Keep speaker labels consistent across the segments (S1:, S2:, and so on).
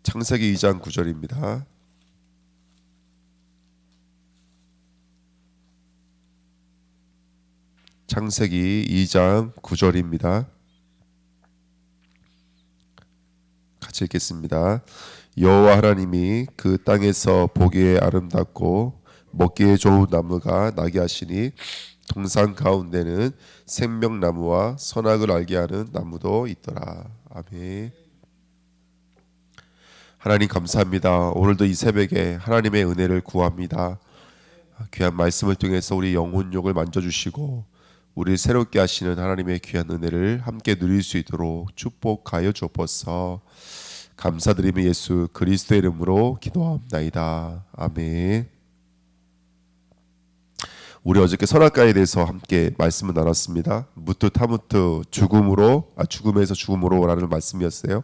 S1: 창세기 2장 9절입니다. 창세기 2장 9절입니다. 같이 읽겠습니다. 여호와 하나님이 그 땅에서 보기에 아름답고 먹기에 좋은 나무가 나게 하시니 동산 가운데는 생명나무와 선악을 알게 하는 나무도 있더라. 아멘. 하나님 감사합니다. 오늘도 이 새벽에 하나님의 은혜를 구합니다. 귀한 말씀을 통해서 우리 영혼욕을 만져주시고 우리를 새롭게 하시는 하나님의 귀한 은혜를 함께 누릴 수 있도록 축복하여 주옵소서. 감사드리며 예수 그리스도의 이름으로 기도합나이다. 아멘. 우리 어저께 선악과에 대해서 함께 말씀을 나눴습니다. 무트 타무트 죽음에서 죽음으로라는 말씀이었어요.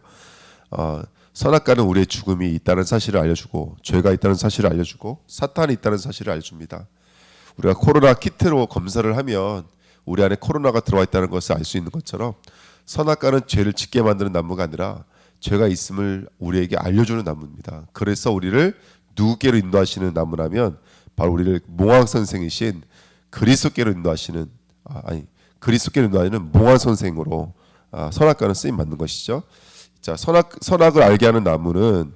S1: 선악과는 우리의 죽음이 있다는 사실을 알려주고 죄가 있다는 사실을 알려주고 사탄이 있다는 사실을 알려줍니다. 우리가 코로나 키트로 검사를 하면 우리 안에 코로나가 들어와 있다는 것을 알 수 있는 것처럼 선악과는 죄를 짓게 만드는 나무가 아니라 죄가 있음을 우리에게 알려주는 나무입니다. 그래서 우리를 누구께로 인도하시는 나무라면 바로 우리를 몽황 선생이신 그리스도께로 인도하시는 그리스도께로 인도하시는 몽황 선생으로 선악과는 쓰임 받는 것이죠. 자, 선악을 알게 하는 나무는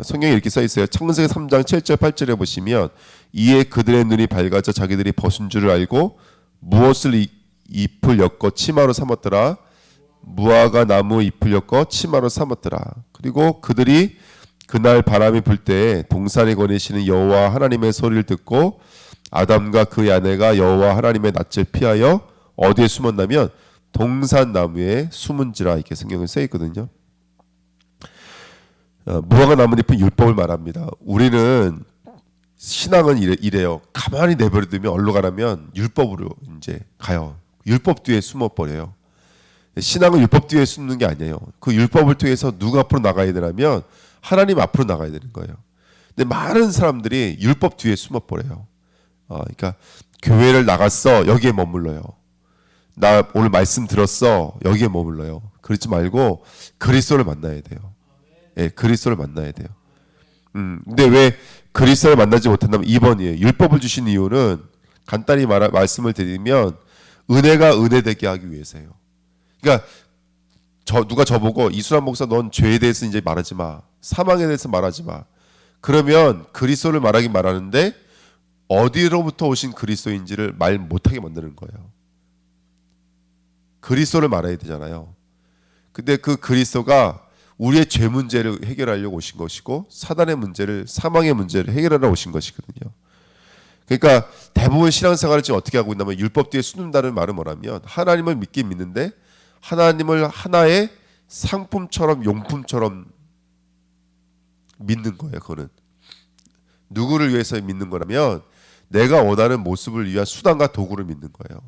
S1: 성경에 이렇게 써 있어요. 창세기 3장 7절 8절에 보시면 이에 그들의 눈이 밝아져 자기들이 벗은 줄을 알고 무엇을 잎을 엮어 치마로 삼았더라. 무화과 나무 잎을 엮어 치마로 삼았더라. 그리고 그들이 그날 바람이 불 때 동산에 거니시는 여호와 하나님의 소리를 듣고 아담과 그의 아내가 여호와 하나님의 낯을 피하여 어디에 숨었냐면 동산 나무에 숨은지라 이렇게 성경에 써 있거든요. 무화과 나뭇잎은 율법을 말합니다. 우리는 신앙은 이래요. 가만히 내버려두면 어디로 가라면 율법으로 이제 가요. 율법 뒤에 숨어버려요. 신앙은 율법 뒤에 숨는 게 아니에요. 그 율법을 통해서 누가 앞으로 나가야 되냐면 하나님 앞으로 나가야 되는 거예요. 근데 많은 사람들이 율법 뒤에 숨어버려요. 그러니까 교회를 나갔어, 여기에 머물러요. 나 오늘 말씀 들었어, 여기에 머물러요. 그러지 말고 그리스도를 만나야 돼요. 예, 그리스도를 만나야 돼요. 근데 왜 그리스도를 만나지 못한다면 2번이에요. 율법을 주신 이유는 간단히 말씀을 드리면 은혜가 은혜되게 하기 위해서예요. 그러니까 누가 저보고 이수람 목사 넌 죄에 대해서 이제 말하지 마. 사망에 대해서 말하지 마. 그러면 그리스도를 말하긴 말하는데 어디로부터 오신 그리스도인지를 말 못하게 만드는 거예요. 그리스도를 말해야 되잖아요. 근데 그 그리스도가 우리의 죄 문제를 해결하려고 오신 것이고 사단의 문제를 사망의 문제를 해결하러 오신 것이거든요. 그러니까 대부분 신앙생활을 지금 어떻게 하고 있냐면 율법 뒤에 숨는다는 말은 뭐냐면 하나님을 믿긴 믿는데 하나님을 하나의 상품처럼 용품처럼 믿는 거예요. 그거는 누구를 위해서 믿는 거라면 내가 원하는 모습을 위한 수단과 도구를 믿는 거예요.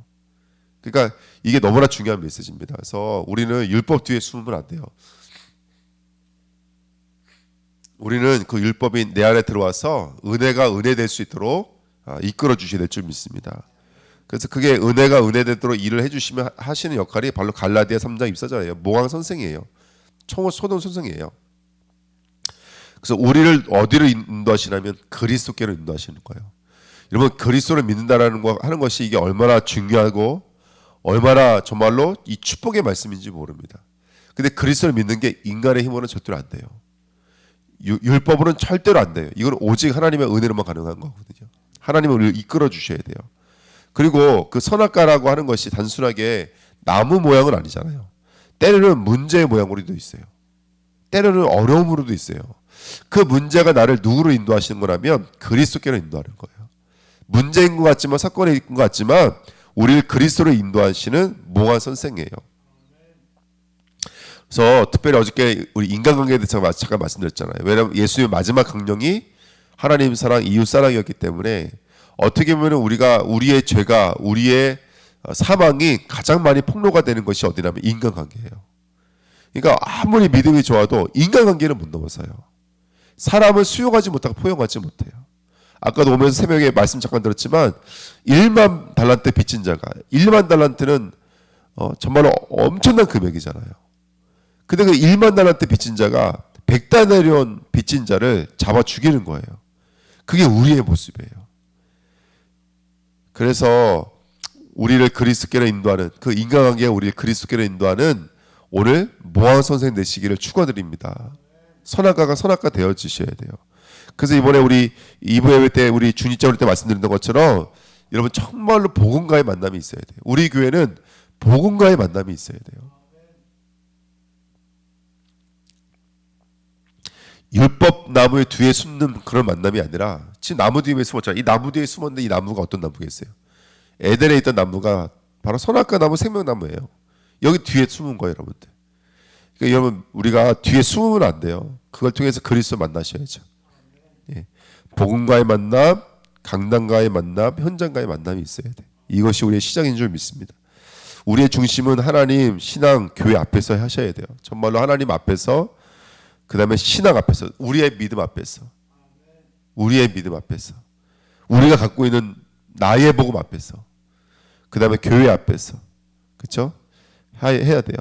S1: 그러니까 이게 너무나 중요한 메시지입니다. 그래서 우리는 율법 뒤에 숨으면 안 돼요. 우리는 그 율법이 내 안에 들어와서 은혜가 은혜될 수 있도록 이끌어 주셔야 될 줄 믿습니다. 그래서 그게 은혜가 은혜되도록 일을 해주시면 하시는 역할이 바로 갈라디아 3장 입사잖아요. 몽황 선생이에요. 소동 선생이에요. 그래서 우리를 어디로 인도하시냐면 그리스도께로 인도하시는 거예요. 여러분 그리스도를 믿는다라는 거 하는 것이 이게 얼마나 중요하고 얼마나 정말로 이 축복의 말씀인지 모릅니다. 근데 그리스도를 믿는 게 인간의 힘으로는 절대로 안 돼요. 율법으로는 절대로 안 돼요. 이건 오직 하나님의 은혜로만 가능한 거거든요. 하나님은 우리를 이끌어 주셔야 돼요. 그리고 그 선악과라고 하는 것이 단순하게 나무 모양은 아니잖아요. 때로는 문제의 모양으로도 있어요. 때로는 어려움으로도 있어요. 그 문제가 나를 누구로 인도하시는 거라면 그리스도께로 인도하는 거예요. 문제인 것 같지만 사건인 것 같지만 우리를 그리스도로 인도하시는 몽환 선생이에요. 그래서 특별히 어저께 우리 인간관계에 대해서 잠깐 말씀드렸잖아요. 왜냐하면 예수님의 마지막 강령이 하나님 사랑, 이웃 사랑이었기 때문에 어떻게 보면 우리가 우리의 죄가 우리의 사망이 가장 많이 폭로가 되는 것이 어디냐면 인간관계예요. 그러니까 아무리 믿음이 좋아도 인간관계는 못 넘어서요. 사람을 수용하지 못하고 포용하지 못해요. 아까도 오면서 새벽에 말씀 잠깐 들었지만 1만 달란트 빚진 자가 1만 달란트는 정말로 엄청난 금액이잖아요. 근데 그 1만 달란트 빚진 자가 백단내려온 빚진 자를 잡아 죽이는 거예요. 그게 우리의 모습이에요. 그래서 우리를 그리스도께로 인도하는, 그 인간관계가 우리를 그리스도께로 인도하는 오늘 모한 선생 되시기를 축원드립니다. 선악과가 선악과 되어지셔야 돼요. 그래서 이번에 우리 2부 예배 때 우리 중립자울 때 말씀드렸던 것처럼 여러분 정말로 복음과의 만남이 있어야 돼요. 우리 교회는 복음과의 만남이 있어야 돼요. 율법 나무의 뒤에 숨는 그런 만남이 아니라, 지금 나무 뒤에 숨었잖아요. 이 나무 뒤에 숨었는데 이 나무가 어떤 나무겠어요? 에덴에 있던 나무가 바로 선악과 나무, 생명나무예요. 여기 뒤에 숨은 거예요, 여러분들. 그러니까 여러분, 우리가 뒤에 숨으면 안 돼요. 그걸 통해서 그리스도 만나셔야죠. 예. 복음과의 만남, 강단과의 만남, 현장과의 만남이 있어야 돼. 이것이 우리의 시작인 줄 믿습니다. 우리의 중심은 하나님, 신앙, 교회 앞에서 하셔야 돼요. 정말로 하나님 앞에서, 그 다음에 신앙 앞에서, 우리의 믿음 앞에서, 우리의 믿음 앞에서, 우리가 갖고 있는 나의 복음 앞에서, 그 다음에 교회 앞에서, 그렇죠? 해야 돼요.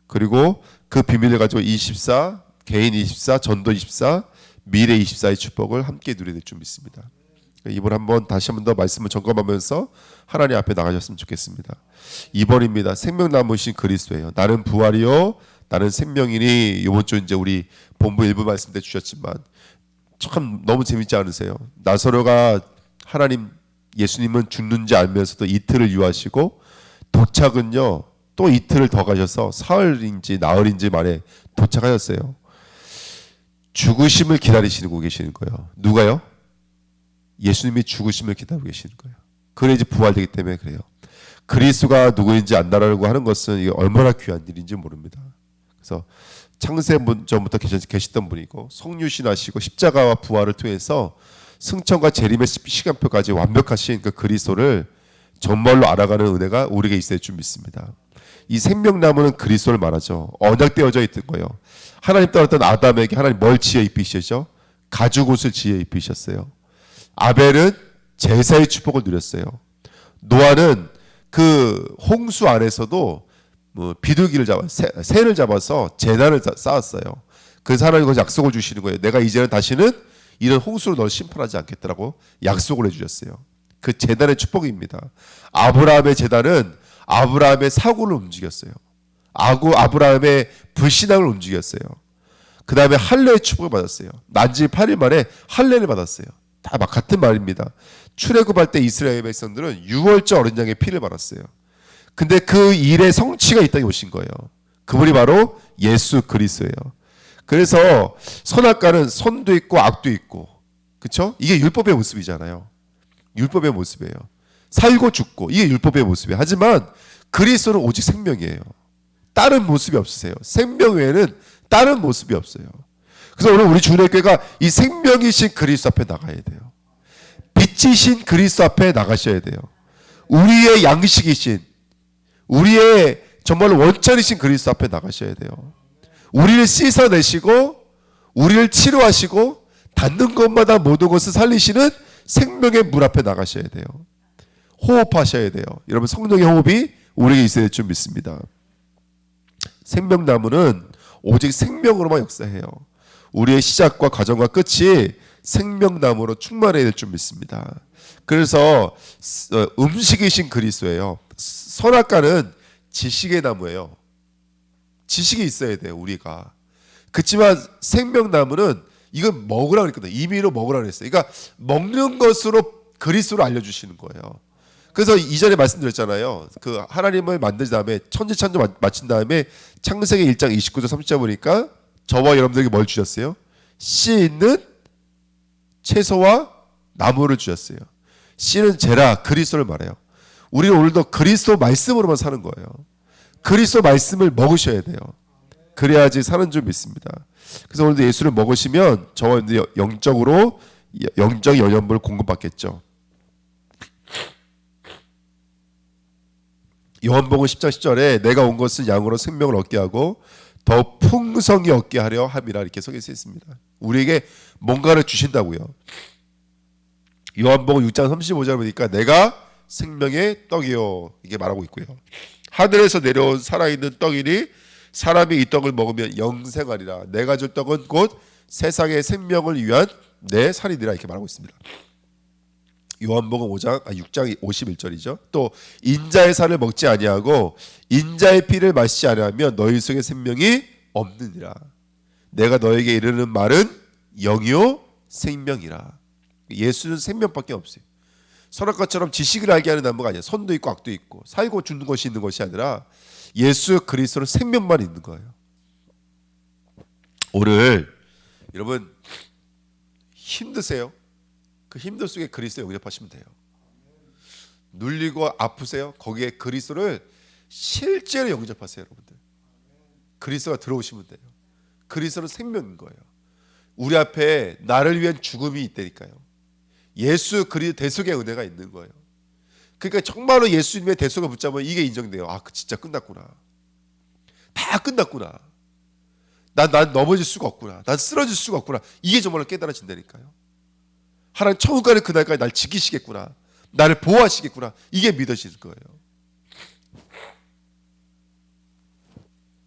S1: 그리고 그 비밀을 가지고 24, 개인 24, 전도 24, 미래 24의 축복을 함께 누리게 될 줄 믿습니다. 이번 한번 다시 한번 더 말씀을 점검하면서 하나님 앞에 나가셨으면 좋겠습니다. 2번입니다. 생명나무신 그리스도예요. 나는 부활이요, 나는 생명이니. 이번 주 이제 우리 본부 일부 말씀 때 주셨지만 참 너무 재밌지 않으세요? 나사로가 하나님 예수님은 죽는지 알면서도 이틀을 유하시고 도착은요 또 이틀을 더 가셔서 사흘인지 나흘인지 만에 도착하셨어요. 죽으심을 기다리시고 계시는 거예요. 누가요? 예수님이 죽으심을 기다리고 계시는 거예요. 그래 이제 부활되기 때문에 그래요. 그리스도가 누구인지 안다라고 하는 것은 이게 얼마나 귀한 일인지 모릅니다. 그래서 창세 전부터 계셨던 분이고 성육신하시고 십자가와 부활을 통해서 승천과 재림의 시간표까지 완벽하신 그 그리스도를 정말로 알아가는 은혜가 우리에게 있어야 할 줄 믿습니다. 이 생명나무는 그리스도를 말하죠. 언약되어져 있던 거예요. 하나님 따랐던 아담에게 하나님 뭘 지어 입히셨죠? 가죽옷을 지어 입히셨어요. 아벨은 제사의 축복을 누렸어요. 노아는 그 홍수 안에서도 비둘기를 새를 잡아서 제단을 쌓았어요. 그래서 하나님 그 약속을 주시는 거예요. 내가 이제는 다시는 이런 홍수로 널 심판하지 않겠다라고 약속을 해주셨어요. 그 제단의 축복입니다. 아브라함의 제단은 아브라함의 사고를 움직였어요. 아브라함의 불신앙을 움직였어요. 그 다음에 할례의 축복을 받았어요. 난지 8일 만에 할례를 받았어요. 다 막 같은 말입니다. 출애굽할 때 이스라엘 백성들은 6월절 어린 양의 피를 받았어요. 근데 그 일의 성취가 이 땅에 오신 거예요. 그분이 바로 예수 그리스도예요. 그래서 선악과는 선도 있고 악도 있고, 그렇죠? 이게 율법의 모습이잖아요. 율법의 모습이에요. 살고 죽고, 이게 율법의 모습이에요. 하지만 그리스도는 오직 생명이에요. 다른 모습이 없으세요. 생명 외에는 다른 모습이 없어요. 그래서 오늘 우리 주일교회가 이 생명이신 그리스도 앞에 나가야 돼요. 빛이신 그리스도 앞에 나가셔야 돼요. 우리의 양식이신, 우리의 정말로 원천이신 그리스도 앞에 나가셔야 돼요. 우리를 씻어내시고 우리를 치료하시고 닿는 것마다 모든 것을 살리시는 생명의 물 앞에 나가셔야 돼요. 호흡하셔야 돼요. 여러분, 성령의 호흡이 우리에게 있어야 될 줄 믿습니다. 생명나무는 오직 생명으로만 역사해요. 우리의 시작과 과정과 끝이 생명나무로 충만해야 될 줄 믿습니다. 그래서 음식이신 그리스도예요. 선악과는 지식의 나무예요. 지식이 있어야 돼요, 우리가. 그렇지만 생명나무는 이건 먹으라고 그랬거든요. 임의로 먹으라고 그랬어요. 그러니까 먹는 것으로 그리스도를 알려주시는 거예요. 그래서 이전에 말씀드렸잖아요. 그 하나님을 만든 다음에 천지창조 마친 다음에 창세기 1장 29절 30절 보니까 저와 여러분들에게 뭘 주셨어요? 씨 있는 채소와 나무를 주셨어요. 씨는 제라, 그리스도를 말해요. 우리는 오늘도 그리스도 말씀으로만 사는 거예요. 그리스도 말씀을 먹으셔야 돼요. 그래야지 사는 줄 믿습니다. 그래서 오늘도 예수를 먹으시면 저와 여러분들이 영적으로 영적 영양분을 공급받겠죠. 요한복음 10장 10절에 내가 온 것은 양으로 생명을 얻게 하고 더 풍성히 얻게 하려 함이라 이렇게 써져 있습니다. 우리에게 뭔가를 주신다고요. 요한복음 6장 35절 보니까 내가 생명의 떡이요 이게 말하고 있고요. 하늘에서 내려온 살아있는 떡이니 사람이 이 떡을 먹으면 영생하리라. 내가 줄 떡은 곧 세상의 생명을 위한 내 살이니라. 이렇게 말하고 있습니다. 요한복음 6장 51절이죠. 또 인자의 살을 먹지 아니하고 인자의 피를 마시지 아니하면 너희 속에 생명이 없느니라. 내가 너에게 이르는 말은 영이요 생명이라. 예수는 생명밖에 없어요. 선악과처럼 지식을 알게 하는 나무가 아니야. 선도 있고 악도 있고 살고 죽는 것이 있는 것이 아니라 예수 그리스도는 생명만 있는 거예요. 오늘 여러분 힘드세요? 그 힘들 속에 그리스도 영접하시면 돼요. 눌리고 아프세요? 거기에 그리스도를 실제로 영접하세요, 여러분들. 그리스도가 들어오시면 돼요. 그리스도는 생명인 거예요. 우리 앞에 나를 위한 죽음이 있다니까요. 예수 그리스도 대속의 은혜가 있는 거예요. 그러니까 정말로 예수님의 대속을 붙잡으면 이게 인정돼요. 아, 진짜 끝났구나. 다 끝났구나. 난 넘어질 수가 없구나. 난 쓰러질 수가 없구나. 이게 정말로 깨달아진다니까요. 하나님 천국 가는 그날까지 날 지키시겠구나. 나를 보호하시겠구나. 이게 믿어지는 거예요.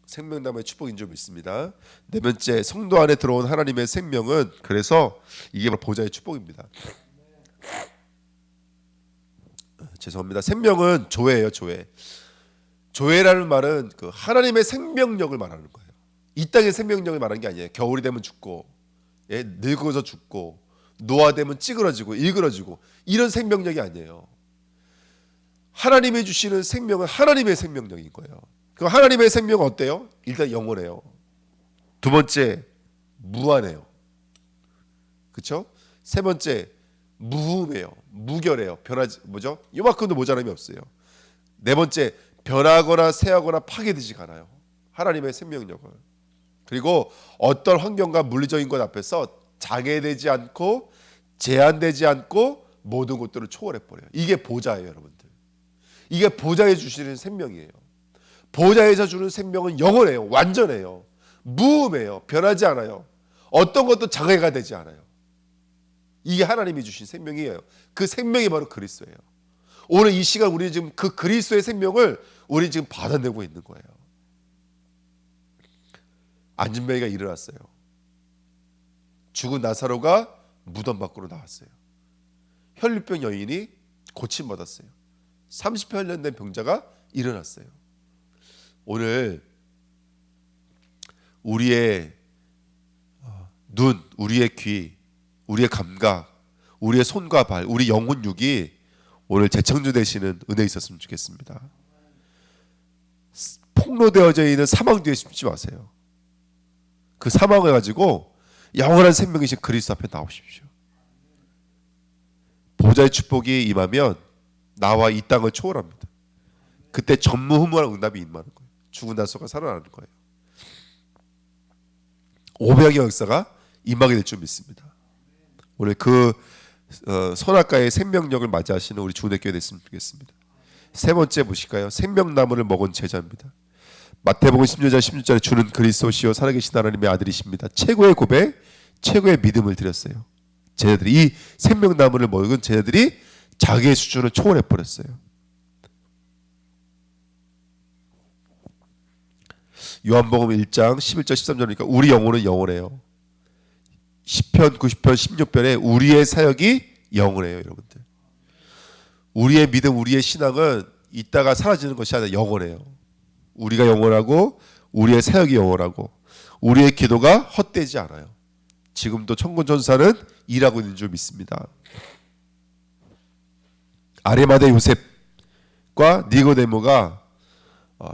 S1: 생명나무의 축복인 줄 믿습니다. 네 번째, 성도 안에 들어온 하나님의 생명은 그래서 이게 바로 보좌의 축복입니다. 죄송합니다. 생명은 조회예요. 조회. 조회라는 말은 그 하나님의 생명력을 말하는 거예요. 이 땅의 생명력을 말하는 게 아니에요. 겨울이 되면 죽고, 늙어서 죽고, 노화되면 찌그러지고 일그러지고 이런 생명력이 아니에요. 하나님이 주시는 생명은 하나님의 생명력인 거예요. 그 하나님의 생명은 어때요? 일단 영원해요. 두 번째, 무한해요. 그렇죠? 세 번째, 무흠해요. 무결해요. 변하지 뭐죠? 요만큼도 모자람이 없어요. 네 번째, 변하거나 새하거나 파괴되지 않아요. 하나님의 생명력을. 그리고 어떤 환경과 물리적인 것 앞에서 장애되지 않고 제한되지 않고 모든 것들을 초월해 버려요. 이게 보좌예요, 여러분들. 이게 보좌에 주시는 생명이에요. 보좌에서 주는 생명은 영원해요. 완전해요. 무음해요. 변하지 않아요. 어떤 것도 장애가 되지 않아요. 이게 하나님이 주신 생명이에요. 그 생명이 바로 그리스도예요. 오늘 이 시간 우리 지금 그 그리스도의 생명을 우리 지금 받아내고 있는 거예요. 안진뱅이가 일어났어요. 죽은 나사로가 무덤 밖으로 나왔어요. 혈류병 여인이 고침받았어요. 38년 된 병자가 일어났어요. 오늘 우리의 눈, 우리의 귀, 우리의 감각, 우리의 손과 발, 우리 영혼 육이 오늘 재창조되시는 은혜 있었으면 좋겠습니다. 폭로되어져 있는 사망 뒤에 숨지 마세요. 그 사망을 가지고 영원한 생명이신 그리스도 앞에 나오십시오. 보좌의 축복이 임하면 나와 이 땅을 초월합니다. 그때 전무후무한 응답이 임하는 거예요. 죽은 나서가 살아나는 거예요. 오병의 역사가 임하게 될 줄 믿습니다. 오늘 그 선악과의 생명력을 맞이하시는 우리 주은혜교회 됐으면 좋겠습니다. 세 번째 보실까요? 생명나무를 먹은 제자입니다. 마태복음 16장 16절에 주는 그리스도시요 살아계신 하나님의 아들이십니다. 최고의 고백, 최고의 믿음을 드렸어요. 제자들이 이 생명나무를 먹은 제자들이 자기의 수준을 초월해 버렸어요. 요한복음 1장 11절 13절이니까 우리 영혼은 영원해요. 10편 90편 16편에 우리의 사역이 영원해요, 여러분들. 우리의 믿음, 우리의 신앙은 있다가 사라지는 것이 아니라 영원해요. 우리가 영원하고 우리의 사역이 영원하고 우리의 기도가 헛되지 않아요. 지금도 천군 천사는 일하고 있는 줄 믿습니다. 아리마대 요셉과 니고데모가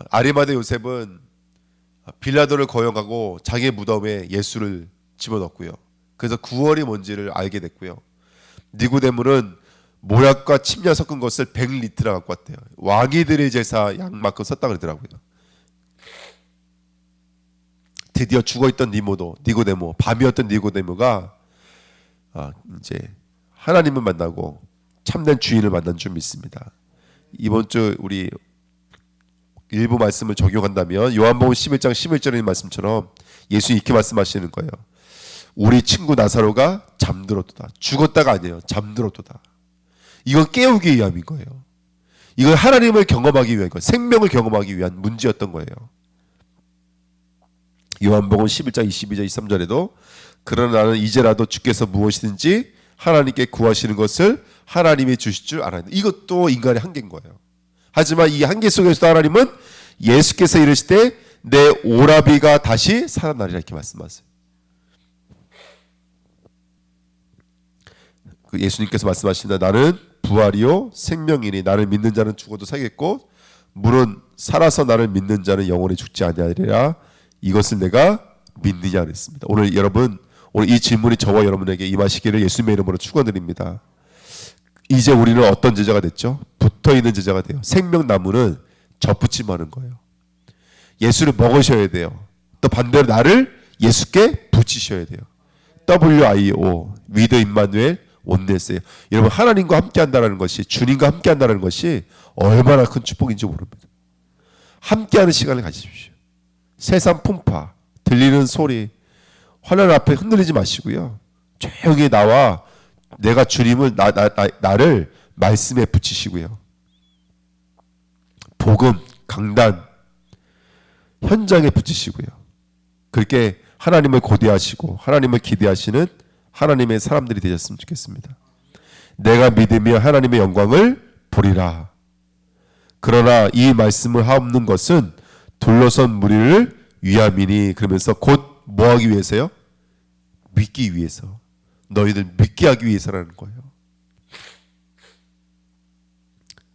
S1: 아리마대 요셉은 빌라도를 거역하고 자기의 무덤에 예수를 집어넣고요. 그래서 구원이 뭔지를 알게 됐고요. 니고데모는 모략과 침략 섞은 것을 100리트나 갖고 왔대요. 왕이들의 제사 양만큼 썼다 그러더라고요. 드디어 죽어있던 니고데모, 밤이었던 니고데모가 이제 하나님을 만나고 참된 주인을 만난 줄 믿습니다. 이번 주 우리 일부 말씀을 적용한다면 요한복음 11장 11절의 말씀처럼 예수 이렇게 말씀하시는 거예요. 우리 친구 나사로가 잠들었도다. 죽었다가 아니에요. 잠들었도다. 이건 깨우기 위함인 거예요. 이건 하나님을 경험하기 위한 거예요. 생명을 경험하기 위한 문제였던 거예요. 요한복음 11장 22절 23절에도 그러나 나는 이제라도 주께서 무엇이든지 하나님께 구하시는 것을 하나님이 주실 줄 알아야 돼. 이것도 인간의 한계인 거예요. 하지만 이 한계 속에서도 하나님은 예수께서 이르실 때 내 오라비가 다시 살아나리라 이렇게 말씀하세요. 그 예수님께서 말씀하신다. 나는 부활이요 생명이니 나를 믿는 자는 죽어도 살겠고 물론 살아서 나를 믿는 자는 영원히 죽지 아니하리라. 이것을 내가 믿느냐 그랬습니다. 오늘 여러분 오늘 이 질문이 저와 여러분에게 임하시기를 예수님의 이름으로 축원드립니다. 이제 우리는 어떤 제자가 됐죠? 붙어있는 제자가 돼요. 생명나무는 접붙임하는 거예요. 예수를 먹으셔야 돼요. 또 반대로 나를 예수께 붙이셔야 돼요. WIO 위드 임마누엘 온네스예요. 여러분 하나님과 함께한다는 것이 주님과 함께한다는 것이 얼마나 큰 축복인지 모릅니다. 함께하는 시간을 가지십시오. 세상 풍파 들리는 소리 화난 앞에 흔들리지 마시고요. 조용히 나와 내가 주님을 나를 말씀에 붙이시고요. 복음 강단 현장에 붙이시고요. 그렇게 하나님을 고대하시고 하나님을 기대하시는 하나님의 사람들이 되셨으면 좋겠습니다. 내가 믿으며 하나님의 영광을 보리라. 그러나 이 말씀을 하옵는 것은 둘러선 무리를 위함이니 그러면서 곧 뭐하기 위해서요? 믿기 위해서. 너희들 믿게 하기 위해서라는 거예요.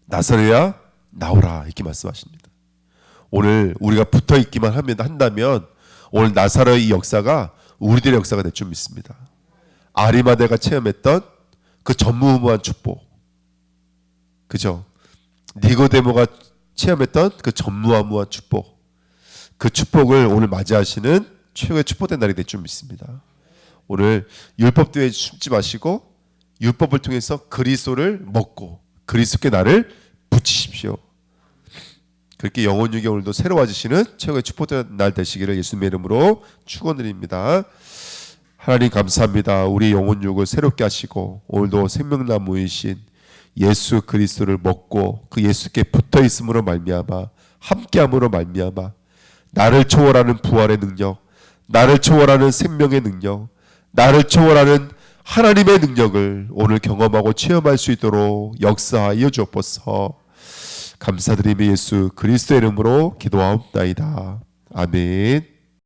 S1: 나사로야 나오라 이렇게 말씀하십니다. 오늘 우리가 붙어있기만 한다면 오늘 나사로의 역사가 우리들의 역사가 될 줄 믿습니다. 아리마대가 체험했던 그 전무후무한 축복, 그죠? 니고데모가 체험했던 그 전무후무한 축복, 그 축복을 오늘 맞이하시는 최고의 축복된 날이 될 줄 믿습니다. 오늘 율법도에 숨지 마시고 율법을 통해서 그리스도를 먹고 그리스도께 나를 붙이십시오. 그렇게 영혼육이 오늘도 새로워지시는 최고의 축복된 날 되시기를 예수님의 이름으로 축원드립니다. 하나님 감사합니다. 우리 영혼육을 새롭게 하시고 오늘도 생명나무이신 예수 그리스도를 먹고 그 예수께 붙어있음으로 말미암아 함께함으로 말미암아 나를 초월하는 부활의 능력, 나를 초월하는 생명의 능력, 나를 초월하는 하나님의 능력을 오늘 경험하고 체험할 수 있도록 역사하여 주옵소서. 감사드리며 예수 그리스도의 이름으로 기도하옵나이다. 아멘.